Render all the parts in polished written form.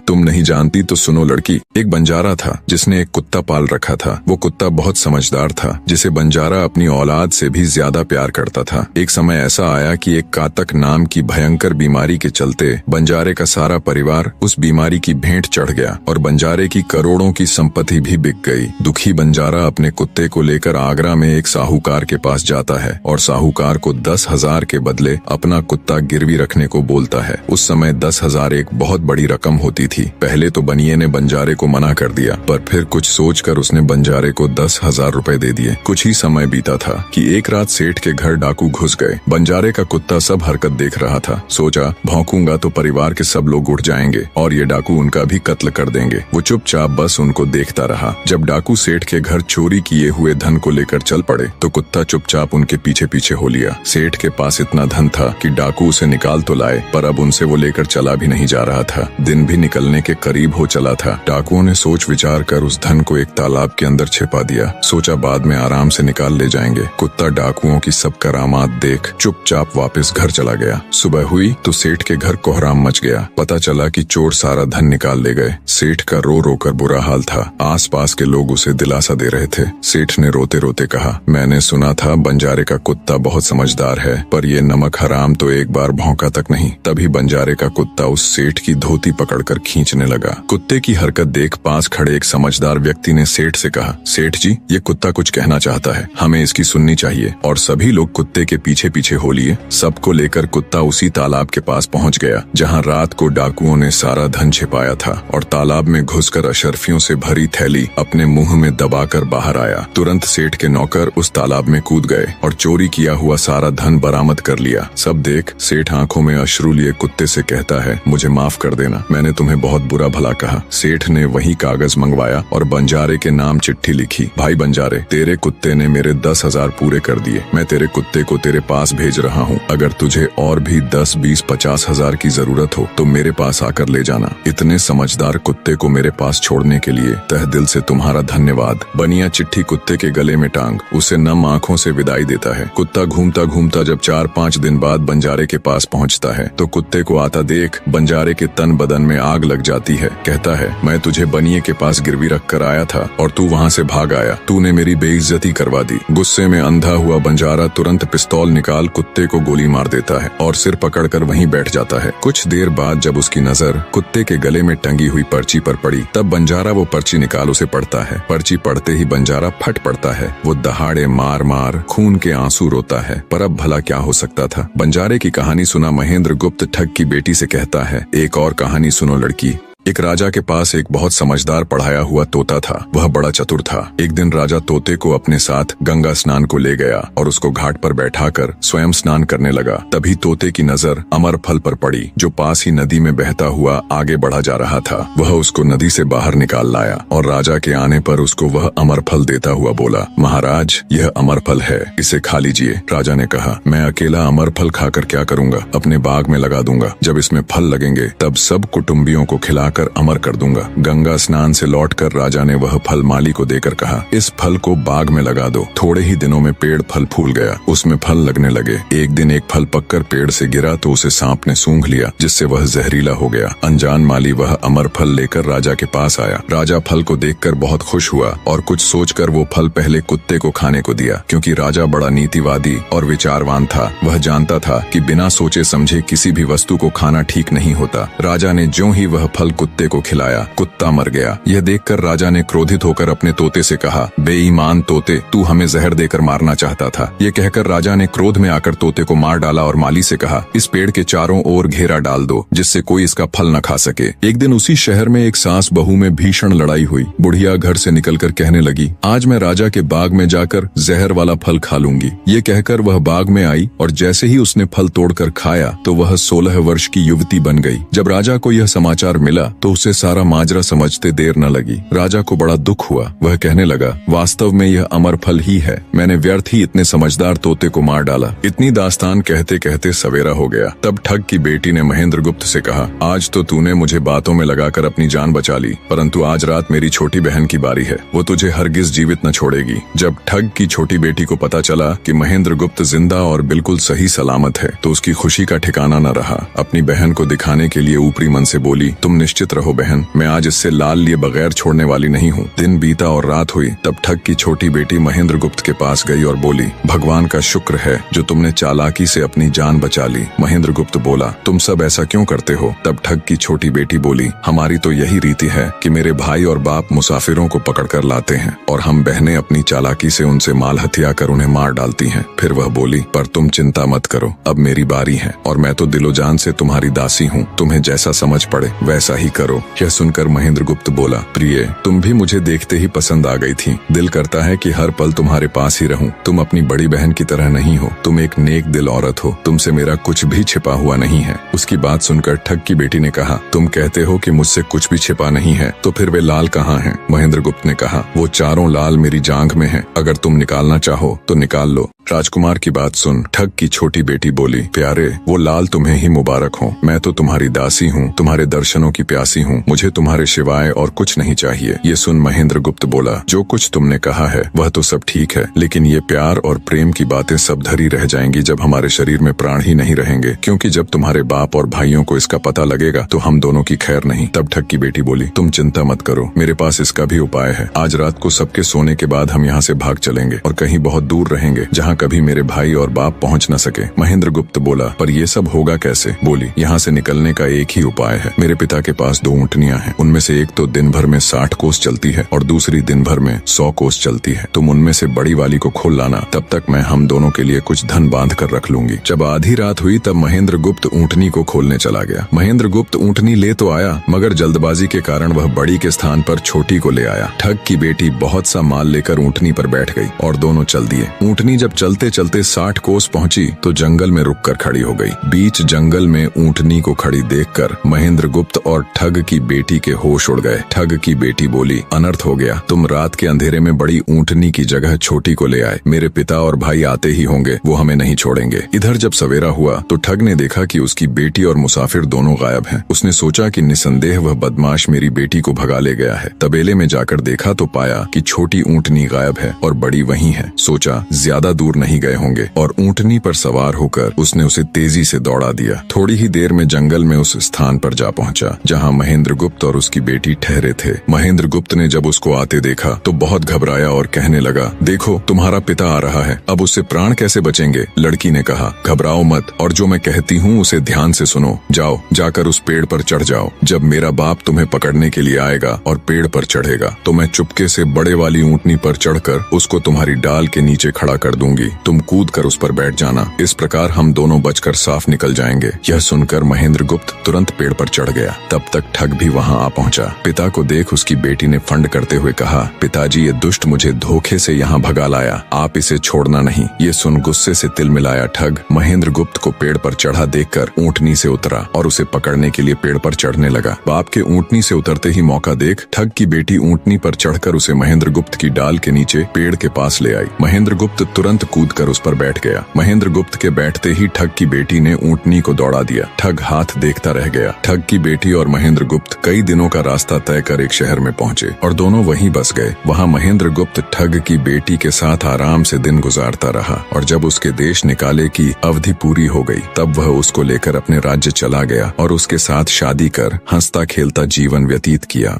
तुम नहीं जानती तो सुनो लड़की। एक बंजारा था जिसने एक कुत्ता पाल रखा था। वो कुत्ता बहुत समझदार था, जिसे बंजारा अपनी औलाद से भी ज्यादा प्यार करता था। एक समय ऐसा आया कि एक कातक नाम की भयंकर बीमारी के चलते बंजारे का सारा परिवार उस बीमारी की भेंट चढ़ गया और बंजारे की करोड़ों की संपत्ति भी बिक गई। दुखी बंजारा अपने कुत्ते को लेकर आगरा में एक साहूकार के पास जाता है और साहूकार को 10,000 के बदले अपना कुत्ता गिरवी रखने को बोलता है। उस समय 10,000 एक बहुत बड़ी रकम होती थी। पहले तो बनिए ने बंजारे को मना कर दिया, पर फिर कुछ सोचकर उसने बंजारे को 10,000 रुपए दे दिए। कुछ ही समय बीता था कि एक रात सेठ के घर डाकू घुस गए। बंजारे का कुत्ता सब हरकत देख रहा था। सोचा भौंकूंगा तो परिवार के सब लोग उठ जाएंगे और ये डाकू उनका भी कत्ल कर देंगे। वो चुपचाप बस उनको देखता रहा। जब डाकू सेठ के घर चोरी किए हुए धन को लेकर चल पड़े तो कुत्ता चुपचाप उनके पीछे पीछे हो लिया। सेठ के पास इतना धन था कि डाकू उसे निकाल तो लाए, पर अब उनसे वो लेकर चला भी नहीं जा रहा था। दिन भी निकलने के करीब हो चला था। डाकुओं ने सोच विचार कर उस धन को एक तालाब के अंदर छिपा दिया। सोचा बाद में आराम से निकाल ले जाएंगे। कुत्ता डाकुओं की सब करामात देख चुपचाप वापस घर चला गया। सुबह हुई तो सेठ के घर कोहराम मच गया। पता चला कि चोर सारा धन निकाल ले गए। सेठ का रो रो कर बुरा हाल था। आस पास के लोग उसे दिलासा दे रहे थे। सेठ ने रोते रोते कहा, मैंने सुना था बंजारे का कुत्ता बहुत समझदार है, पर ये नमक हराम तो एक बार भौंका तक नहीं। तभी बंजारे का कुत्ता उस सेठ की धोती पकड़कर खींचने लगा। कुत्ते की हरकत देख पास खड़े एक समझदार व्यक्ति ने सेठ से कहा, सेठ जी ये कुत्ता कुछ कहना चाहता है, हमें इसकी सुननी चाहिए। और सभी लोग कुत्ते के पीछे पीछे हो लिए। सबको लेकर कुत्ता उसी तालाब के पास पहुंच गया जहां रात को डाकुओं ने सारा धन छिपाया था और तालाब में घुसकर अशर्फियों से भरी थैली अपने मुंह में दबाकर बाहर आया। तुरंत सेठ के नौकर उस तालाब में कूद गए और चोरी किया हुआ सारा धन बरामद कर लिया। सब देख सेठ आंखों में अश्रु लिए कुत्ते से कहता है, मुझे माफ कर देना, मैंने तुम्हें बहुत बुरा भला कहा। सेठ ने वही कागज मंगवाया और बंजारे के नाम चिट्ठी लिखी, भाई बंजारे, तेरे कुत्ते ने मेरे 10,000 पूरे कर दिए। मैं तेरे कुत्ते को तेरे पास भेज रहा हूँ। अगर तुझे और भी 10, 20, 50,000 की जरूरत हो तो मेरे पास आकर ले जाना। इतने समझदार कुत्ते को मेरे पास छोड़ने के लिए तहे दिल से तुम्हारा धन्यवाद। बनिया चिट्ठी कुत्ते के गले में टांग उसे नम आंखों से विदाई देता है। कुत्ता घूमता घूमता जब 4-5 दिन बाद बंजारे के पास पहुंचता है तो कुत्ते को आता देख बंजारे के तन बदन में आग लग जाती है। कहता है, मैं तुझे बनिए के पास गिरवी रख कर आया था और तू वहाँ से भाग आया। तूने मेरी बेइज्जती करवा दी। गुस्से में अंधा हुआ बंजारा तुरंत पिस्तौल निकाल कुत्ते को गोली मार देता है और सिर पकड़कर वहीं बैठ जाता है। कुछ देर बाद जब उसकी नजर कुत्ते के गले में टंगी हुई पर्ची पर पड़ी तब बंजारा वो पर्ची निकाल उसे पढ़ता है। पर्ची पढ़ते ही बंजारा फट पड़ता है। वो दहाड़े मार मार खून के आंसू रोता है। पर अब भला क्या हो सकता था। बंजारे की कहानी सुना महेंद्र गुप्त ठग की बेटी से कहता है, एक और कहानी सुनो लड़की। एक राजा के पास एक बहुत समझदार पढ़ाया हुआ तोता था। वह बड़ा चतुर था। एक दिन राजा तोते को अपने साथ गंगा स्नान को ले गया और उसको घाट पर बैठाकर स्वयं स्नान करने लगा। तभी तोते की नजर अमर फल पर पड़ी जो पास ही नदी में बहता हुआ आगे बढ़ा जा रहा था। वह उसको नदी से बाहर निकाल लाया और राजा के आने पर उसको वह अमर फल देता हुआ बोला, महाराज यह अमर फल है, इसे खा लीजिए। राजा ने कहा, मैं अकेला अमर फल खाकर क्या करूंगा, अपने बाग में लगा दूंगा। जब इसमें फल लगेंगे तब सब कुटुंबियों को खिलाकर अमर कर दूंगा। गंगा स्नान से लौटकर राजा ने वह फल माली को देकर कहा, इस फल को बाग में लगा दो। थोड़े ही दिनों में पेड़ फल फूल गया, उसमें फल लगने लगे। एक दिन एक फल पककर पेड़ से गिरा तो उसे सांप ने सूंघ लिया, जिससे वह जहरीला हो गया। अनजान माली वह अमर फल लेकर राजा के पास आया। राजा फल को देखकर बहुत खुश हुआ और कुछ सोचकर वो फल पहले कुत्ते को खाने को दिया। क्योंकि राजा बड़ा नीतिवादी और विचारवान था, वह जानता था कि बिना सोचे समझे किसी भी वस्तु को खाना ठीक नहीं होता। राजा ने ज्यों ही वह फल कुत्ते को खिलाया, कुत्ता मर गया। यह देखकर राजा ने क्रोधित होकर अपने तोते से कहा, बेईमान तोते, तू हमें जहर देकर मारना चाहता था। ये कहकर राजा ने क्रोध में आकर तोते को मार डाला और माली से कहा, इस पेड़ के चारों ओर घेरा डाल दो जिससे कोई इसका फल न खा सके। एक दिन उसी शहर में एक सास बहू में भीषण लड़ाई हुई। बुढ़िया घर से निकलकर कहने लगी, आज मैं राजा के बाग में जाकर जहर वाला फल खा लूंगी। ये कहकर वह बाग में आई और जैसे ही उसने फल तोड़कर खाया तो वह 16 वर्ष की युवती बन गई। जब राजा को यह समाचार मिला तो उसे सारा माजरा समझते देर न लगी। राजा को बड़ा दुख हुआ। वह कहने लगा, वास्तव में यह अमर फल ही है, मैंने व्यर्थ ही इतने समझदार तोते को मार डाला। इतनी दास्तान कहते कहते सवेरा हो गया। तब ठग की बेटी ने महेंद्र गुप्त से कहा, आज तो तूने मुझे बातों में लगाकर अपनी जान बचा ली, परंतु आज रात मेरी छोटी बहन की बारी है, वो तुझे हरगिज जीवित न छोड़ेगी। जब ठग की छोटी बेटी को पता चला कि महेंद्र गुप्त जिंदा और बिल्कुल सही सलामत है तो उसकी खुशी का ठिकाना न रहा। अपनी बहन को दिखाने के लिए ऊपरी मन से बोली, तुम निश्चित निश्चित रहो बहन, मैं आज इससे लाल लिए बगैर छोड़ने वाली नहीं हूँ। दिन बीता और रात हुई, तब ठग की छोटी बेटी महेंद्र गुप्त के पास गई और बोली, भगवान का शुक्र है जो तुमने चालाकी से अपनी जान बचा ली। महेंद्र गुप्त बोला, तुम सब ऐसा क्यों करते हो? तब ठग की छोटी बेटी बोली, हमारी तो यही रीति है कि मेरे भाई और बाप मुसाफिरों को पकड़ कर लाते हैं और हम बहनें अपनी चालाकी से उनसे माल हथिया कर उन्हें मार डालती हैं। फिर वह बोली, पर तुम चिंता मत करो, अब मेरी बारी है और मैं तो दिलो जान से तुम्हारी दासी हूँ, तुम्हें जैसा समझ पड़े वैसा ही करो। यह सुनकर महेंद्र गुप्त बोला, प्रिय, तुम भी मुझे देखते ही पसंद आ गई थी। दिल करता है कि हर पल तुम्हारे पास ही रहूं। तुम अपनी बड़ी बहन की तरह नहीं हो, तुम एक नेक दिल औरत हो, तुमसे मेरा कुछ भी छिपा हुआ नहीं है। उसकी बात सुनकर ठग की बेटी ने कहा, तुम कहते हो कि मुझसे कुछ भी छिपा नहीं है, तो फिर वे लाल कहाँ हैं? महेंद्र गुप्त ने कहा, वो चारों लाल मेरी जांघ में हैं, अगर तुम निकालना चाहो तो निकाल लो। राजकुमार की बात सुन ठग की छोटी बेटी बोली, प्यारे, वो लाल तुम्हें ही मुबारक हो। मैं तो तुम्हारी दासी हूँ, तुम्हारे दर्शनों की प्यासी हूँ, मुझे तुम्हारे सिवाय और कुछ नहीं चाहिए। ये सुन महेंद्र गुप्त बोला, जो कुछ तुमने कहा है वह तो सब ठीक है, लेकिन ये प्यार और प्रेम की बातें सब धरी रह जाएंगी जब हमारे शरीर में प्राण ही नहीं रहेंगे, क्योंकि जब तुम्हारे बाप और भाइयों को इसका पता लगेगा तो हम दोनों की खैर नहीं। तब ठग की बेटी बोली, तुम चिंता मत करो, मेरे पास इसका भी उपाय है। आज रात को सबके सोने के बाद हम यहाँ से भाग चलेंगे और कहीं बहुत दूर रहेंगे जहाँ कभी मेरे भाई और बाप पहुँच न सके। महेंद्र गुप्त बोला, पर ये सब होगा कैसे? बोली, यहाँ से निकलने का एक ही उपाय है। मेरे पिता के पास 2 ऊँटनियाँ हैं, उनमें से एक तो दिन भर में 60 कोस चलती है और दूसरी दिन भर में 100 कोस चलती है। तुम उनमें से बड़ी वाली को खोल लाना, तब तक मैं हम दोनों के लिए कुछ धन बांध कर रख लूंगी। जब आधी रात हुई तब महेंद्र गुप्त ऊँटनी को खोलने चला गया। महेंद्र गुप्त ऊँटनी ले तो आया, मगर जल्दबाजी के कारण वह बड़ी के स्थान पर छोटी को ले आया। ठग की बेटी बहुत सा माल लेकर ऊँटनी पर बैठ गई और दोनों चल दिए। ऊँटनी जब चलते चलते 60 कोस पहुंची तो जंगल में रुककर खड़ी हो गई। बीच जंगल में ऊँटनी को खड़ी देखकर महेंद्र गुप्त और ठग की बेटी के होश उड़ गए। ठग की बेटी बोली, अनर्थ हो गया, तुम रात के अंधेरे में बड़ी ऊँटनी की जगह छोटी को ले आए। मेरे पिता और भाई आते ही होंगे, वो हमें नहीं छोड़ेंगे। इधर जब सवेरा हुआ तो ठग ने देखा कि उसकी बेटी और मुसाफिर दोनों गायब हैं। उसने सोचा कि निसंदेह वह बदमाश मेरी बेटी को भगा ले गया है। तबेले में जाकर देखा तो पाया कि छोटी ऊँटनी गायब है और बड़ी वहीं है। सोचा ज्यादा दूर नहीं गए होंगे और ऊँटनी पर सवार होकर उसने उसे तेजी से दौड़ा दिया। थोड़ी ही देर में जंगल में उस स्थान पर जा पहुंचा जहां महेंद्र गुप्त और उसकी बेटी ठहरे थे। महेंद्र गुप्त ने जब उसको आते देखा तो बहुत घबराया और कहने लगा, देखो तुम्हारा पिता आ रहा है, अब उससे प्राण कैसे बचेंगे? लड़की ने कहा, घबराओ मत और जो मैं कहती हूँ उसे ध्यान से सुनो। जाओ, जाकर उस पेड़ पर चढ़ जाओ। जब मेरा बाप तुम्हें पकड़ने के लिए आएगा और पेड़ पर चढ़ेगा तो मैं चुपके से बड़े वाली ऊँटनी पर चढ़कर उसको तुम्हारी डाल के नीचे खड़ा कर दूंगी। तुम कूद कर उस पर बैठ जाना, इस प्रकार हम दोनों बचकर साफ निकल जाएंगे। यह सुनकर महेंद्र गुप्त तुरंत पेड़ पर चढ़ गया। तब तक ठग भी वहां आ पहुंचा। पिता को देख उसकी बेटी ने फंड करते हुए कहा, पिताजी, ये दुष्ट मुझे धोखे से यहाँ भगा लाया, आप इसे छोड़ना नहीं। ये सुन गुस्से से तिल मिलाया ठग महेंद्र गुप्त को पेड़ पर चढ़ा देखकर ऊँटनी से उतरा और उसे पकड़ने के लिए पेड़ पर चढ़ने लगा। बाप के ऊँटनी से उतरते ही मौका देख ठग की बेटी ऊँटनी पर चढ़कर उसे महेंद्र गुप्त की डाल के नीचे पेड़ के पास ले आई। महेंद्र गुप्त तुरंत कूद कर उस पर बैठ गया। महेंद्र गुप्त के बैठते ही ठग की बेटी ने ऊँटनी को दौड़ा दिया। ठग हाथ देखता रह गया। ठग की बेटी और महेंद्र गुप्त कई दिनों का रास्ता तय कर एक शहर में पहुंचे और दोनों वहीं बस गए। वहां महेंद्र गुप्त ठग की बेटी के साथ आराम से दिन गुजारता रहा और जब उसके देश निकाले की अवधि पूरी हो गई तब वह उसको लेकर अपने राज्य चला गया और उसके साथ शादी कर हंसता खेलता जीवन व्यतीत किया।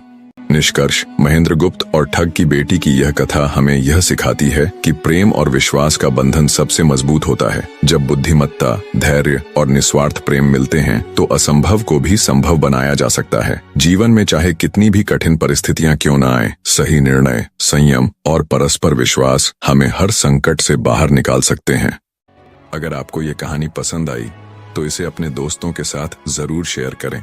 निष्कर्ष, महेंद्र गुप्त और ठग की बेटी की यह कथा हमें यह सिखाती है कि प्रेम और विश्वास का बंधन सबसे मजबूत होता है। जब बुद्धिमत्ता, धैर्य और निस्वार्थ प्रेम मिलते हैं तो असंभव को भी संभव बनाया जा सकता है। जीवन में चाहे कितनी भी कठिन परिस्थितियां क्यों न आए, सही निर्णय, संयम और परस्पर विश्वास हमें हर संकट से बाहर निकाल सकते हैं। अगर आपको ये कहानी पसंद आई तो इसे अपने दोस्तों के साथ जरूर शेयर करें,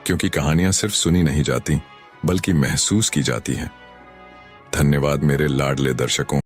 क्योंकि कहानियां सिर्फ सुनी नहीं जाती बल्कि महसूस की जाती हैं। धन्यवाद मेरे लाडले दर्शकों।